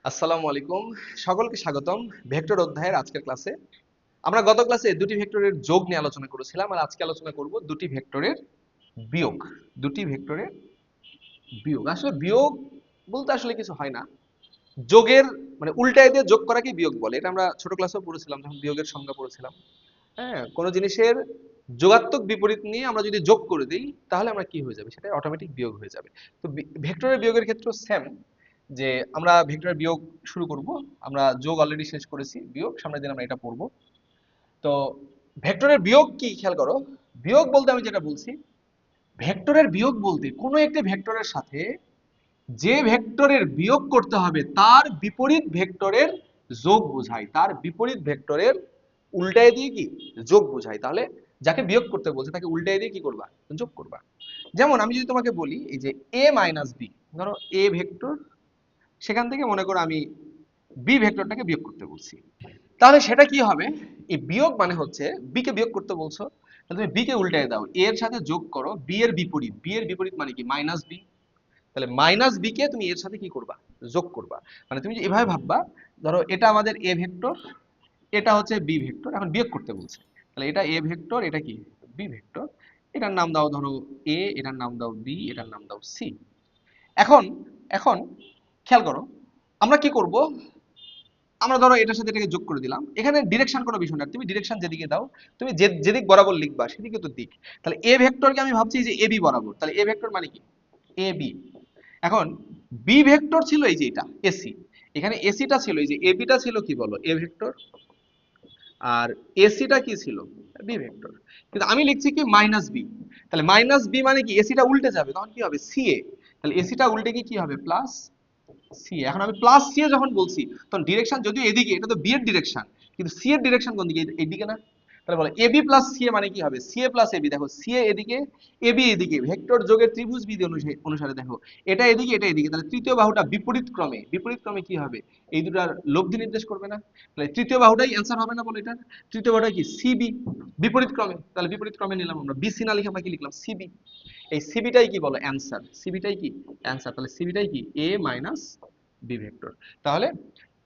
আসসালামু আলাইকুম, সকলকে স্বাগতম ভেক্টর অধ্যায়ের আজকের ক্লাসে। আমরা গত ক্লাসে দুটি ভেক্টরের যোগ নিয়ে আলোচনা করেছিলাম, আর আজকে আলোচনা করব দুটি ভেক্টরের বিয়োগ। দুটি ভেক্টরের বিয়োগ, আসলে বিয়োগ বলতে আসলে কিছু হয় না। যোগের মানে উল্টায় দিয়ে যোগ করাকে বিয়োগ বলে। এটা আমরা ছোট ক্লাসেও পড়েছিলাম, যখন বিয়োগের সংজ্ঞা পড়েছিলাম। হ্যাঁ, কোনো জিনিসের যোগাত্মক বিপরীত নিয়ে আমরা যদি যোগ করে দিই, তাহলে আমরা কি হয়ে যাবে, সেটা অটোমেটিক বিয়োগ হয়ে যাবে। তো ভেক্টরের বিয়োগের ক্ষেত্রে সেম, যে আমরা ভেক্টরের বিয়োগ শুরু করব। আমরা যোগ অলরেডি শেষ করেছি, বিয়োগ সামনের দিন আমরা এটা পড়বো। তো ভেক্টরের বিয়োগ কি খেয়াল করো। বিয়োগ বলতে আমি যেটা বলছি, ভেক্টরের বিয়োগ বলতে কোনো একটি ভেক্টরের সাথে যে ভেক্টরের বিয়োগ করতে হবে তার বিপরীত ভেক্টরের যোগ বোঝায়, তার বিপরীত ভেক্টরের উল্টায় দিয়ে কি যোগ বোঝায়। তাহলে যাকে বিয়োগ করতে বলছে তাকে উল্টায় দিয়ে কি করবা, যোগ করবা। যেমন আমি যদি তোমাকে বলি এই যে a মাইনাস বি, ধরো a ভেক্টর, সেখান থেকে মনে করো আমি বি ভেক্টরটাকে বিয়োগ করতে বলছি, তাহলে সেটা কি হবে। এই বিয়োগ মানে হচ্ছে বি কে বিয়োগ করতে বলছো, তাহলে তুমি বি কে উল্টায় দাও, এর সাথে যোগ করো বি এর বিপরীত। বি এর বিপরীত মানে কি, মাইনাস বি। তাহলে মাইনাস বি কে তুমি এর সাথে কি করবা, যোগ করবা। মানে তুমি এভাবে ভাববা, ধরো এটা আমাদের এ ভেক্টর, এটা হচ্ছে বি ভেক্টর, এখন বিয়োগ করতে বলছে। তাহলে এটা এ ভেক্টর, এটা কি বি ভেক্টর। এটার নাম দাও ধরো এ, এটার নাম দাও বি, এটার নাম দাও সি। এখন এখন খেয়াল করো, আমরা কি করব। আমরা ধরো এটার সাথে এটাকে যোগ করে দিলাম, এখানে ডিরেকশন কোনো বিষয় না, তুমি ডিরেকশন যেদিকে দাও, তুমি যেদিক বরাবর লিখবা সেদিকে তো দিক। তাহলে এ ভেক্টরকে আমি ভাবছি যে এ বি বরাবর, তাহলে এ ভেক্টর মানে কি এ বি। এখন বি ভেক্টর ছিল এই যে এটা এসি, এখানে এসিটা ছিল, এই যে এবিটা ছিল কি বলো এ ভেক্টর, আর এসিটা কি ছিল বি ভেক্টর। কিন্তু আমি লিখছি কি মাইনাস বি, তাহলে মাইনাস বি মানে কি এসিটা উল্টে যাবে, তখন কি হবে সি এ। তাহলে এসিটা উল্টে কি কি হবে প্লাস সি। এখন আমি প্লাস সি এ যখন বলছি, তখন ডিরেকশন যদিও এদিকে, এটা তো বি এর ডিরেকশন, কিন্তু সি এর ডিরেকশন কোন দিকে, এইদিকে না। তাহলে বলো এবি প্লাস সি এ মানে কি হবে সি এ প্লাস এবি। দেখো সি এ এদিকে, এবি এদিকে, ভেক্টর যোগের ত্রিভুজ বিধি অনুসারে দেখো এটা এদিকে এটা এদিকে, তাহলে তৃতীয় বাহুটা বিপরীত ক্রমে, বিপরীত ক্রমে কি হবে, এই দুটার লব্ধি নির্দেশ করবে না। তাহলে তৃতীয় বাহুটাই অ্যান্সার হবে না বলো এটা। তৃতীয় বাহুটা কি সিবি, বিপরীত ক্রমে। তাহলে বিপরীত ক্রমে নিলাম আমরা, বিসি না লিখে আমরা কি লিখলাম সিবি। এই সিবিটাই কি বলো অ্যান্সার, সিবিটাই কি অ্যান্সার। তাহলে সিবিটাই কি এ মাইনাস বি ভেক্টর। তাহলে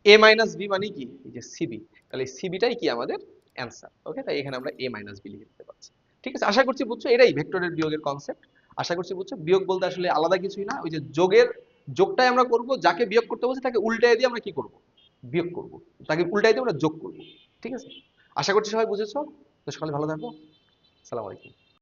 এ মাইনাস বি মানে কি এই যে সিবি, তাহলে সিবিটাই কি আমাদের অ্যান্সার। ওকে, তাই এখানে আমরা এ মাইনাস বি লিখে দিতে পারছি। ঠিক আছে, আশা করছি বুঝছো, এটাই ভেক্টরের বিয়োগের কনসেপ্ট। আশা করছি বুঝছো, বিয়োগ বলতে আসলে আলাদা কিছুই না, ওই যে যোগের যোগটাই আমরা করব, যাকে বিয়োগ করতে বলছি তাকে উল্টায় দিয়ে আমরা কি করব, বিয়োগ করব। তাকে উল্টায় দিয়ে আমরা যোগ করব। ঠিক আছে, আশা করছি সবাই বুঝেছো। তো সকালে ভালো থাকো, আসসালামু আলাইকুম।